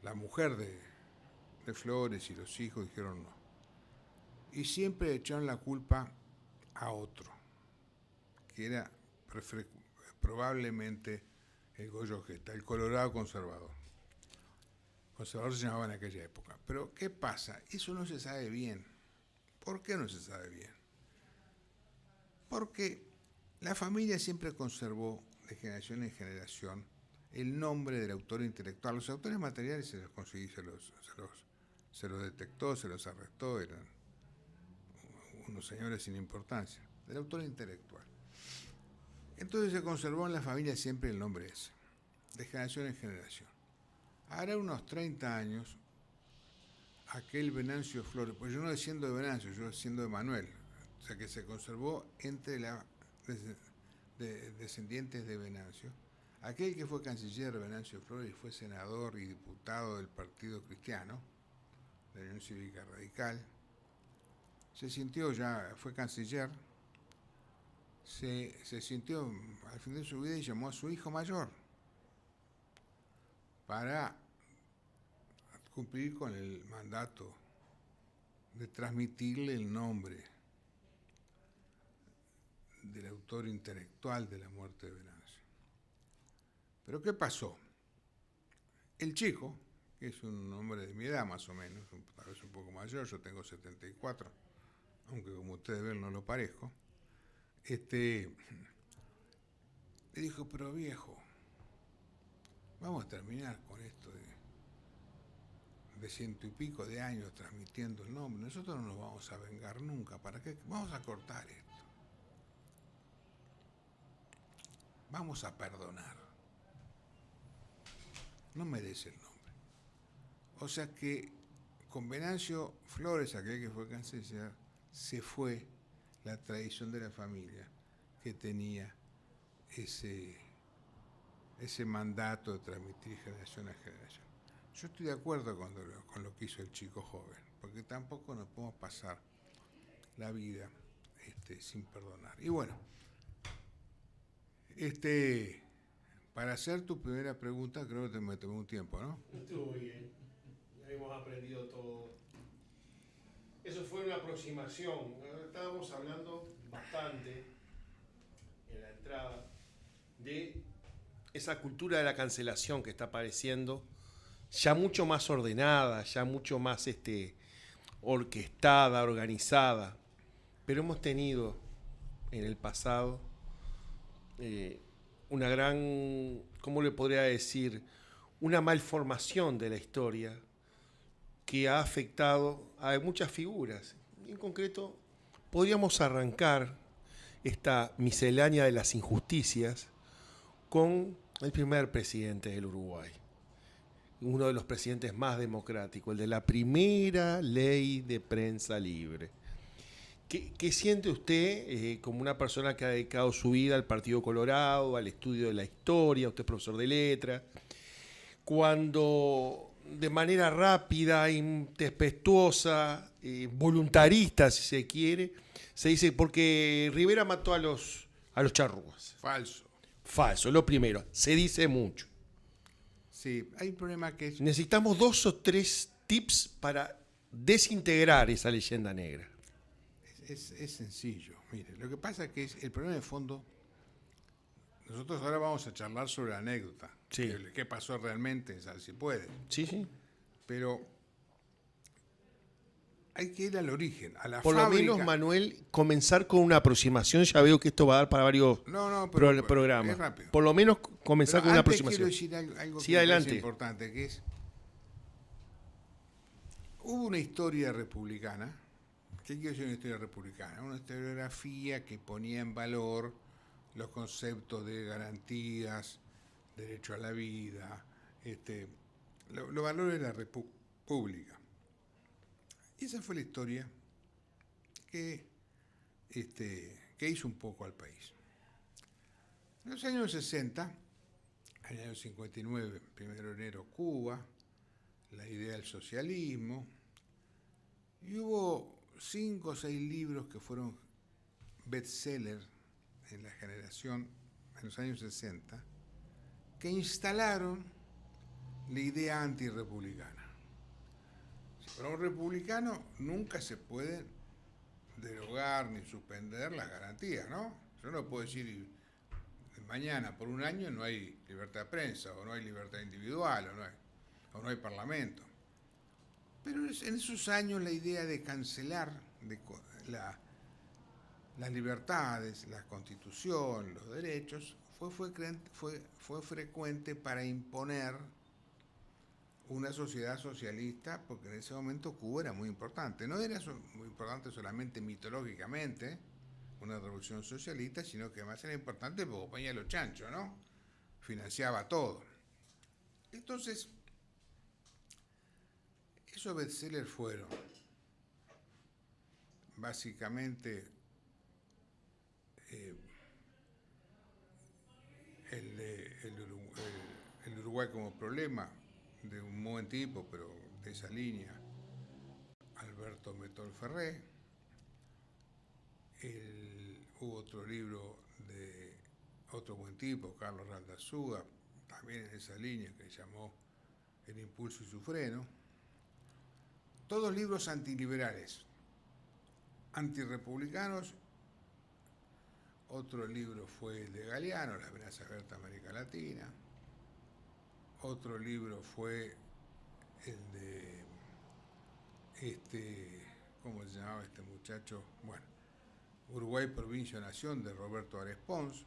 La mujer de Flores y los hijos dijeron no. Y siempre echaron la culpa a otro, que era probablemente el Goyo Gesta, el Colorado conservador. Conservador se llamaba en aquella época. Pero, ¿qué pasa? Eso no se sabe bien. ¿Por qué no se sabe bien? Porque la familia siempre conservó de generación en generación el nombre del autor intelectual. Los autores materiales se los conseguí, se los detectó, se los arrestó, eran unos señores sin importancia. Del autor intelectual. Entonces se conservó en la familia siempre el nombre ese, de generación en generación. Hará unos 30 años, aquel Venancio Flores, pues yo no desciendo de Venancio, yo desciendo de Manuel, o sea que se conservó entre descendientes de Venancio, aquel que fue canciller de Venancio Flores y fue senador y diputado del Partido Cristiano, de la Unión Cívica Radical, se sintió ya, fue canciller, se sintió al fin de su vida y llamó a su hijo mayor para cumplir con el mandato de transmitirle el nombre del autor intelectual de la muerte de Venancio. Pero ¿qué pasó? El chico, que es un hombre de mi edad más o menos, tal vez un poco mayor, yo tengo 74, aunque como ustedes ven no lo parezco, le dijo, pero viejo, vamos a terminar con esto de 100 y pico de años transmitiendo el nombre. Nosotros no nos vamos a vengar nunca. ¿Para qué? Vamos a cortar esto. Vamos a perdonar. No merece el nombre. O sea que con Venancio Flores, aquel que fue canciller, se fue la tradición de la familia que tenía ese mandato de transmitir generación a generación. Yo estoy de acuerdo con lo que hizo el chico joven, porque tampoco nos podemos pasar la vida sin perdonar. Y bueno, para hacer tu primera pregunta, creo que me tomé un tiempo, ¿no? Estuvo bien, ya hemos aprendido todo. Eso fue una aproximación. Estábamos hablando bastante en la entrada de esa cultura de la cancelación que está apareciendo, ya mucho más ordenada, ya mucho más orquestada, organizada. Pero hemos tenido en el pasado una gran, ¿cómo le podría decir? Una malformación de la historia que ha afectado a muchas figuras. En concreto, podríamos arrancar esta miscelánea de las injusticias con el primer presidente del Uruguay, uno de los presidentes más democráticos, el de la primera ley de prensa libre. ¿Qué siente usted como una persona que ha dedicado su vida al Partido Colorado, al estudio de la historia, usted es profesor de letras, cuando de manera rápida, intempestuosa, voluntarista, si se quiere, se dice porque Rivera mató a los charrúas? Falso. Falso, lo primero. Se dice mucho. Sí, hay un problema que es... Necesitamos 2 o 3 tips para desintegrar esa leyenda negra. Es sencillo. Mire, lo que pasa es que el problema de fondo... Nosotros ahora vamos a charlar sobre la anécdota. Sí. ¿Qué pasó realmente? O sea, si puede. Sí, sí. Pero hay que ir al origen, a la Por lo fábrica. menos, Manuel, comenzar con una aproximación. Ya veo que esto va a dar para varios No, pero programas. es rápido. Por lo menos comenzar Pero con una antes aproximación. quiero decir algo Sí, que me parece adelante. importante, que es, hubo una historia republicana. ¿Qué quiere decir una historia republicana? Una historiografía que ponía en valor los conceptos de garantías, derecho a la vida, los valores de la república. Y esa fue la historia que hizo un poco al país. En los años 60, en el año 59, 1 de enero, Cuba, la idea del socialismo, y hubo 5 o 6 libros que fueron bestsellers en la generación, en los años 60, que instalaron la idea antirrepublicana. Para un republicano nunca se puede derogar ni suspender las garantías, ¿no? Yo no puedo decir mañana por un año no hay libertad de prensa, o no hay libertad individual, o no hay parlamento. Pero en esos años la idea de cancelar las libertades, la constitución, los derechos, fue frecuente para imponer una sociedad socialista, porque en ese momento Cuba era muy importante. No era muy importante solamente mitológicamente, una revolución socialista, sino que además era importante porque ponía los chanchos, ¿no? Financiaba todo. Entonces, esos bestsellers fueron básicamente el Uruguay como problema, de un buen tipo, pero de esa línea, Alberto Metol Ferré. Hubo otro libro de otro buen tipo, Carlos Raldazúa, también en esa línea, que se llamó El impulso y su freno. Todos libros antiliberales, antirrepublicanos. Otro libro fue el de Galeano, La amenaza abierta a América Latina. Otro libro fue el de, ¿cómo se llamaba este muchacho? Bueno, Uruguay, Provincia o Nación, de Roberto Ares Pons.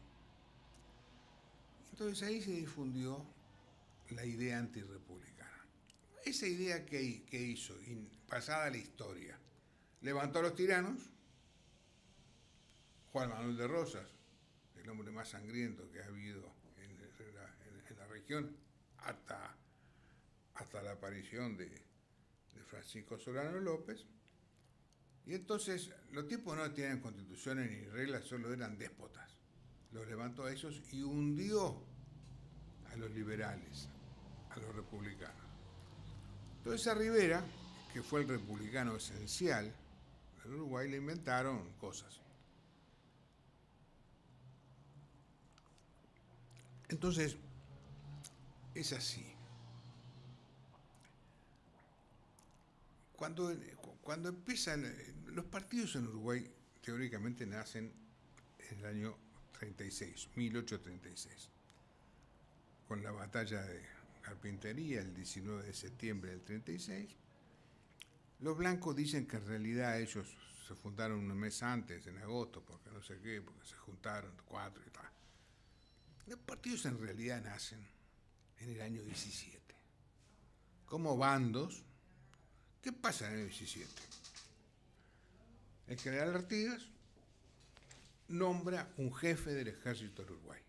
Entonces ahí se difundió la idea antirrepublicana. Esa idea que hizo, pasada la historia, levantó a los tiranos. Juan Manuel de Rosas, el hombre más sangriento que ha habido en la región, hasta la aparición de Francisco Solano López. Y entonces los tipos no tenían constituciones ni reglas, solo eran déspotas. Los levantó a esos y hundió a los liberales, a los republicanos. Entonces a Rivera, que fue el republicano esencial en Uruguay, le inventaron cosas. Entonces, es así. Cuando empiezan, los partidos en Uruguay teóricamente nacen en el año 36, 1836, con la batalla de Carpintería el 19 de septiembre del 36. Los blancos dicen que en realidad ellos se fundaron un mes antes, en agosto, porque no sé qué, porque se juntaron 4 y tal. Los partidos en realidad nacen en el año 17, como bandos. ¿Qué pasa en el 17? El general Artigas nombra un jefe del ejército del Uruguay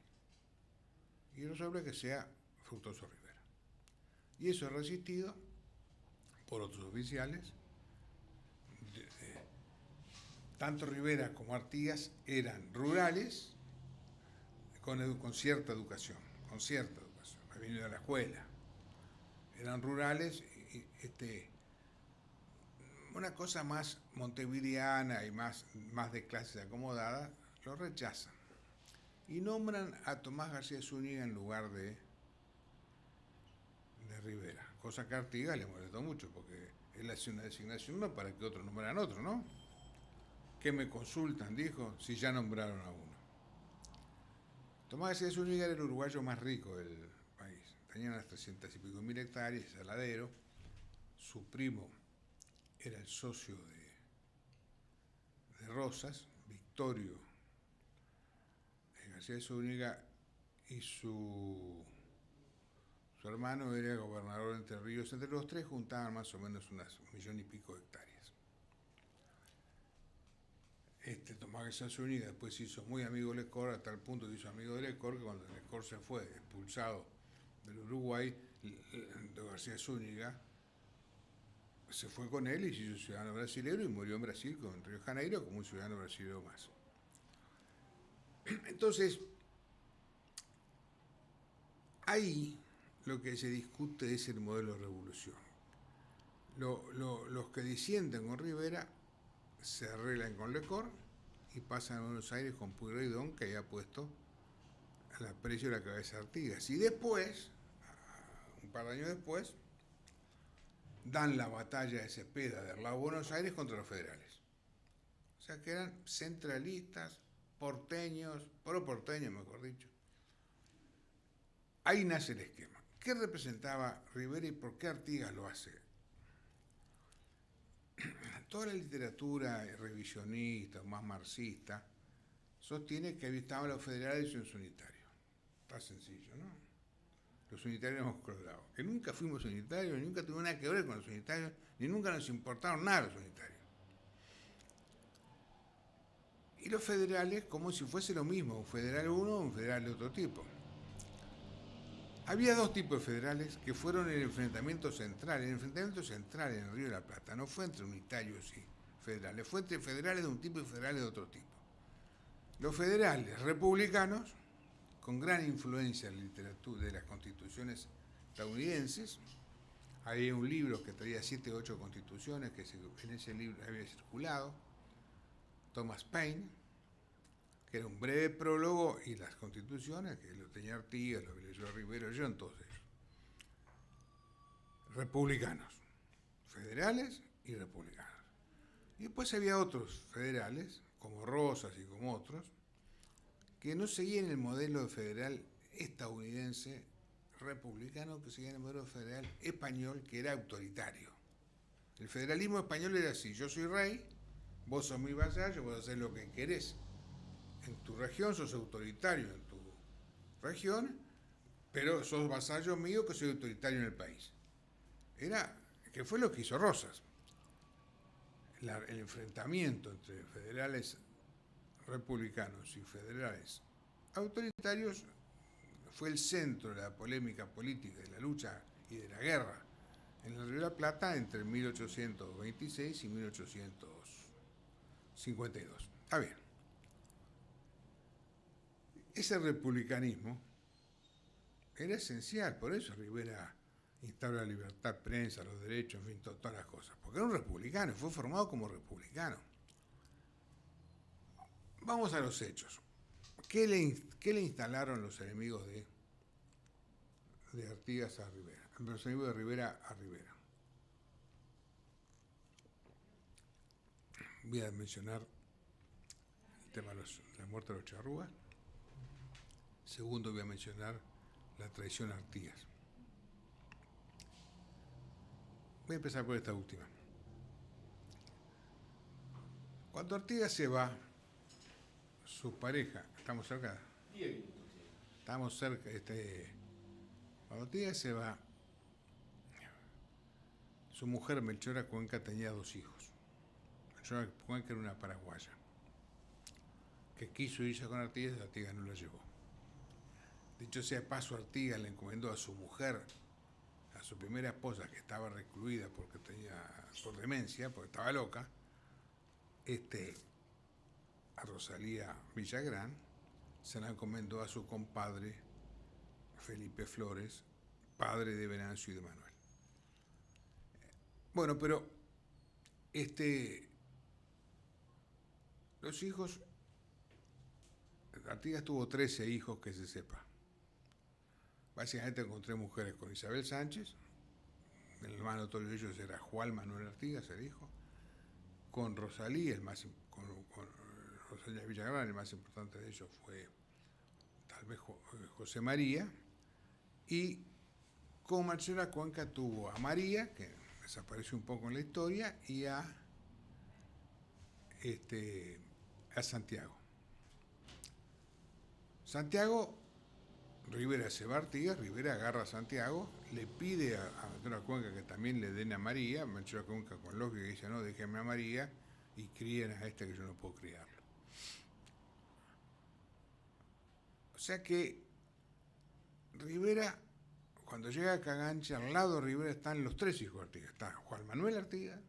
y resuelve que sea Fructuoso Rivera. Y eso es resistido por otros oficiales. Tanto Rivera como Artigas eran rurales, con cierta educación, habían venido a la escuela, eran rurales, una cosa más montevideana y más de clase acomodada, lo rechazan y nombran a Tomás García Zúñiga en lugar de Rivera, cosa que a Artigas le molestó mucho, porque él hace una designación no para que otros nombraran otro, ¿no? ¿Qué me consultan? Dijo, si ya nombraron a uno. Tomás García Zúñiga era el uruguayo más rico del país. Tenía unas 300 y pico mil hectáreas, saladero. Su primo era el socio de Rosas, Victorio García Zúñiga, y su hermano era gobernador de Entre Ríos. Entre los tres juntaban más o menos unas 1,5 millones de hectáreas. Tomás García Zúñiga después se hizo muy amigo de Lecor, a tal punto que hizo amigo de Lecor, que cuando Lecor se fue expulsado del Uruguay, de García Zúñiga se fue con él y se hizo ciudadano brasileño y murió en Brasil, en Río de Janeiro, como un ciudadano brasileño más. Entonces, ahí lo que se discute es el modelo de revolución. Los que disienten con Rivera se arreglan con Lecor y pasan a Buenos Aires con Pueyrredón, que había puesto al aprecio de la cabeza de Artigas. Y después, un par de años después, dan la batalla de Cepeda de Arlao, Buenos Aires contra los federales. O sea que eran centralistas, porteños, pro-porteños mejor dicho. Ahí nace el esquema. ¿Qué representaba Rivera y por qué Artigas lo hace? Toda la literatura revisionista, más marxista, sostiene que estaban los federales y los unitarios. Está sencillo, ¿no? Los unitarios éramos colorados. Que nunca fuimos unitarios, ni nunca tuvimos nada que ver con los unitarios, ni nunca nos importaron nada los unitarios. Y los federales como si fuese lo mismo, un federal uno o un federal de otro tipo. Había dos tipos de federales que fueron el enfrentamiento central. El enfrentamiento central en el Río de la Plata no fue entre unitarios y federales, fue entre federales de un tipo y federales de otro tipo. Los federales republicanos, con gran influencia en la literatura de las constituciones estadounidenses, hay un libro que traía 7 o 8 constituciones que en ese libro había circulado, Thomas Paine, que era un breve prólogo, y las constituciones, que lo tenía Artigas, lo leyó Rivera, yo en todos ellos. Republicanos, federales y republicanos. Y después había otros federales, como Rosas y como otros, que no seguían el modelo federal estadounidense republicano, que seguían el modelo federal español, que era autoritario. El federalismo español era así: yo soy rey, vos sos mi vasallo, vos haces lo que querés. En tu región sos autoritario en tu región, pero sos vasallo mío que soy autoritario en el país. Que fue lo que hizo Rosas. El enfrentamiento entre federales republicanos y federales autoritarios fue el centro de la polémica política, de la lucha y de la guerra en el Río de la Plata entre 1826 y 1852. Está bien. Ese republicanismo era esencial, por eso Rivera instaura la libertad de prensa, los derechos, en fin, todas las cosas, porque era un republicano, fue formado como republicano. Vamos a los hechos. ¿Qué le instalaron los enemigos de Artigas a Rivera? Los enemigos de Rivera a Rivera. Voy a mencionar el tema de la muerte de los charrúas. Segundo, voy a mencionar la traición a Artigas. Voy a empezar por esta última. Cuando Artigas se va, su pareja, ¿estamos cerca? 10 minutos. Estamos cerca. Cuando Artigas se va, su mujer Melchora Cuenca tenía 2 hijos. Melchora Cuenca era una paraguaya que quiso irse con Artigas y Artigas no la llevó. Dicho sea de paso, Artigas le encomendó a su mujer, a su primera esposa, que estaba recluida por demencia, porque estaba loca, a Rosalía Villagrán, se la encomendó a su compadre Felipe Flores, padre de Venancio y de Manuel. Bueno, pero los hijos, Artigas tuvo 13 hijos que se sepa. Básicamente con 3 mujeres, con Isabel Sánchez, el hermano de todos ellos era Juan Manuel Artigas, el hijo, con Rosalía, con Rosalía Villagrán, el más importante de ellos fue tal vez José María, y con Marcela Cuenca tuvo a María, que desapareció un poco en la historia, y a Santiago. Santiago, Rivera se va a Artigas, Rivera agarra a Santiago, le pide a Melchor Cuenca que también le den a María, Melchor Cuenca con lógica dice, no, déjenme a María y críen a este que yo no puedo criarlo. O sea que Rivera, cuando llega a Cagancha, al lado de Rivera están los tres hijos de Artigas. Está Juan Manuel Artigas,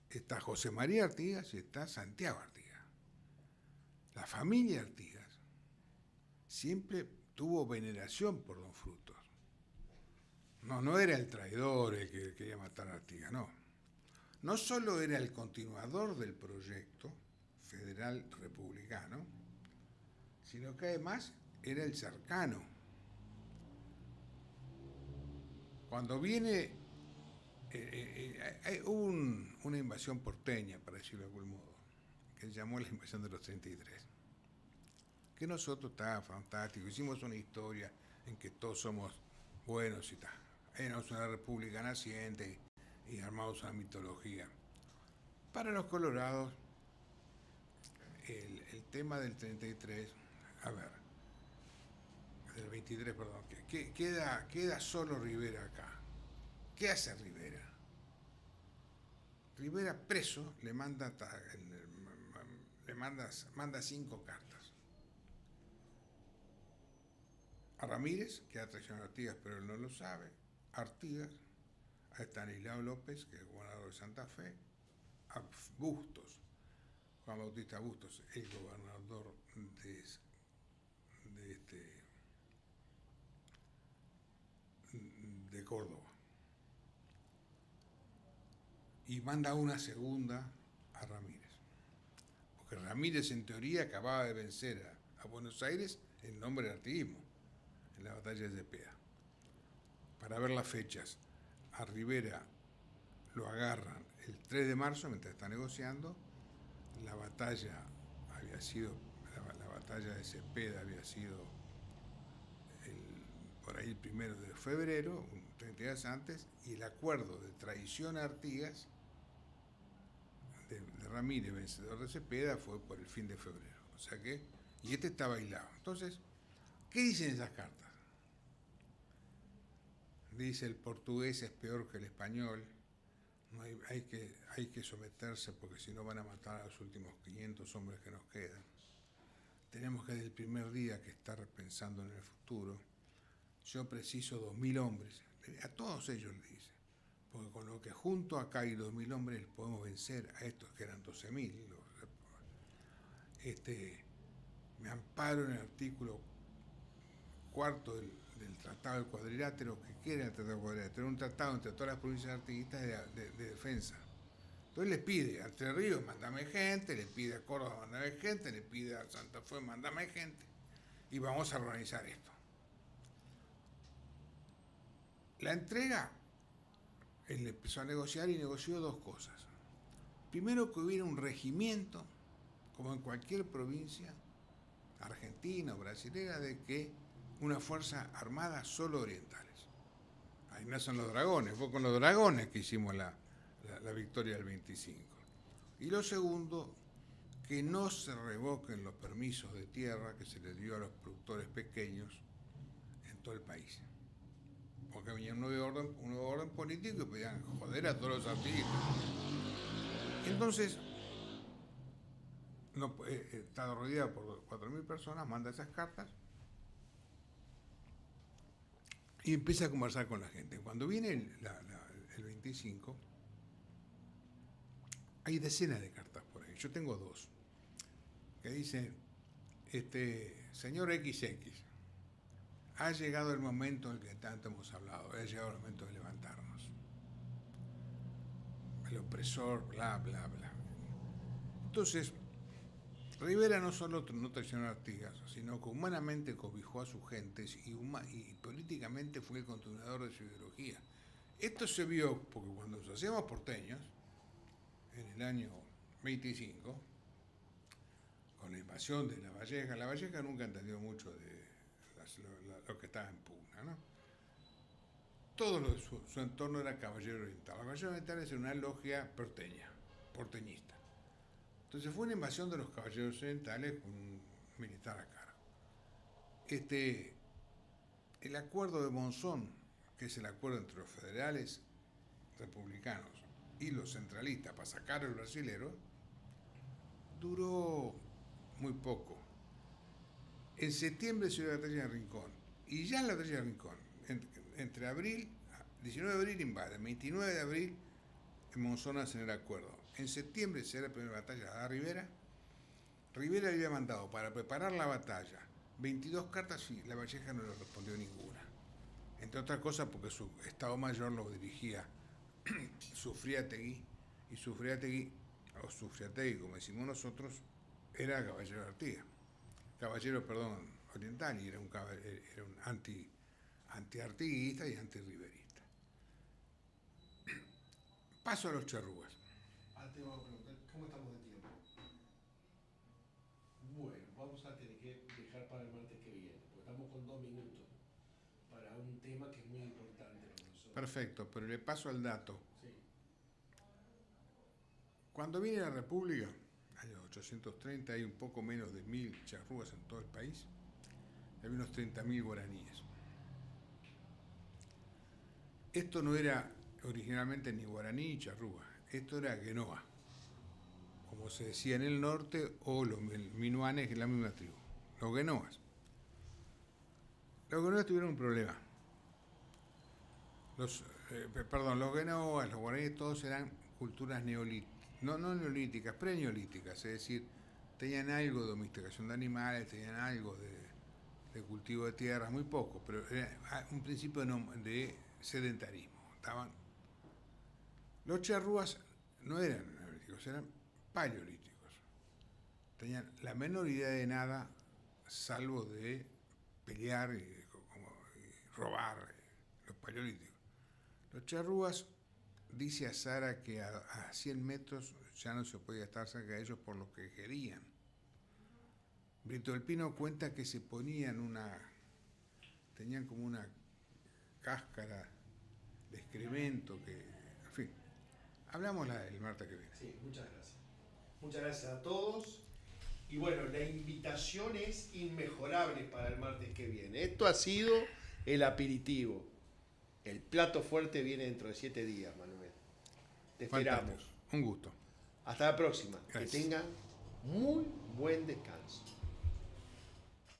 está José María Artigas y está Santiago Artigas. La familia Artigas siempre tuvo veneración por Don Frutos. No era el traidor el que quería matar a Artigas, no. No solo era el continuador del proyecto federal republicano, sino que además era el cercano. Cuando viene, hubo una invasión porteña, para decirlo de algún modo, que se llamó la invasión de los 33. Que nosotros estaba fantástico, hicimos una historia en que todos somos buenos y tal. Éramos una república naciente y armamos una mitología. Para los colorados, el tema del 33, a ver, del 23, perdón, queda solo Rivera acá. ¿Qué hace Rivera? Rivera preso le manda 5 cartas. A Ramírez, que ha traicionado a Artigas, pero él no lo sabe, a Artigas, a Estanislao López, que es gobernador de Santa Fe, a Bustos, Juan Bautista Bustos, el gobernador de Córdoba. Y manda una segunda a Ramírez. Porque Ramírez, en teoría, acababa de vencer a Buenos Aires en nombre del artiguismo, en la batalla de Cepeda. Para ver las fechas, a Rivera lo agarran el 3 de marzo mientras está negociando. La batalla había sido, la batalla de Cepeda había sido por ahí el 1 de febrero, 30 días antes, y el acuerdo de traición a Artigas de Ramírez, vencedor de Cepeda, fue por el fin de febrero. O sea que, y este estaba aislado. Entonces, ¿qué dicen esas cartas? Dice, el portugués es peor que el español, no hay que someterse porque si no van a matar a los últimos 500 hombres que nos quedan. Tenemos que desde el primer día que estar pensando en el futuro. Yo preciso 2.000 hombres, a todos ellos le dice, porque con lo que junto acá hay 2.000 hombres podemos vencer a estos que eran 12.000. Me amparo en el artículo 4 del Tratado del Cuadrilátero, que era el Tratado del Cuadrilátero, era un tratado entre todas las provincias artiguistas de defensa. Entonces le pide a Entre Ríos, mándame gente, le pide a Córdoba, mándame gente, le pide a Santa Fe, mándame gente, y vamos a organizar esto. La entrega, él empezó a negociar y negoció 2 cosas. Primero, que hubiera un regimiento, como en cualquier provincia, argentina o brasilera, de que una fuerza armada solo orientales. Ahí nacen los dragones, fue con los dragones que hicimos la victoria del 25. Y lo segundo, que no se revoquen los permisos de tierra que se les dio a los productores pequeños en todo el país. Porque venía un nuevo orden político y podían joder a todos los artiguistas. Entonces, está rodeado por 4.000 personas, manda esas cartas y empieza a conversar con la gente. Cuando viene el 25, hay decenas de cartas por ahí. Yo tengo 2 que dicen, señor XX, ha llegado el momento en el que tanto hemos hablado, ha llegado el momento de levantarnos. El opresor, bla, bla, bla. Entonces, Rivera no solo no traicionó a Artigas, sino que humanamente cobijó a sus gentes y políticamente fue el continuador de su ideología. Esto se vio porque cuando nos hacíamos porteños, en el año 25, con la invasión de La Valleja nunca entendió mucho de lo que estaba en pugna, ¿no? todo lo de su entorno era caballero oriental. Los caballeros orientales era una logia porteñista. Entonces fue una invasión de los caballeros orientales con un militar a cargo. El acuerdo de Monzón, que es el acuerdo entre los federales republicanos y los centralistas para sacar al brasilero, duró muy poco. En septiembre se dio la batalla de Rincón, y ya en la batalla de Rincón, entre abril, 19 de abril invaden, 29 de abril en Monzón hacen el acuerdo. En septiembre se da la primera batalla a Rivera. Rivera había mandado para preparar la batalla 22 cartas y la Valleja no le respondió ninguna. Entre otras cosas porque su Estado Mayor lo dirigía Sufriategui, y Sufriategui, o Sufriategui como decimos nosotros, era caballero oriental, y era un anti-artiguista y anti-riverista. Paso a los charrúas. Te voy a preguntar, ¿cómo estamos de tiempo? Bueno, vamos a tener que dejar para el martes que viene, porque estamos con 2 minutos para un tema que es muy importante para nosotros. Perfecto, pero le paso al dato. Sí. Cuando viene la República, año 830, hay un poco menos de 1000 charrúas en todo el país. Hay unos 30.000 guaraníes. Esto no era originalmente ni guaraní ni charrúa, esto era guenoa, como se decía en el norte, o los minuanes, que es la misma tribu, los guenoas. Los guenoas tuvieron un problema. Los guenoas, los guaraníes, todos eran culturas neolíticas, no neolíticas, preneolíticas, es decir, tenían algo de domesticación de animales, tenían algo de cultivo de tierras, muy poco, pero era un principio de sedentarismo. Los charrúas no eran neolíticos, eran paleolíticos. Tenían la menor idea de nada, salvo de pelear y robar, los paleolíticos. Los charrúas, dice Azara que a 100 metros ya no se podía estar cerca de ellos por lo que querían. Brito del Pino cuenta que se tenían como una cáscara de excremento que, en fin, hablamos el martes que viene. Sí, muchas gracias. Muchas gracias a todos. Y bueno, la invitación es inmejorable para el martes que viene. Esto ha sido el aperitivo. El plato fuerte viene dentro de 7 días, Manuel. Te esperamos. Un gusto. Hasta la próxima. Gracias. Que tengan muy buen descanso.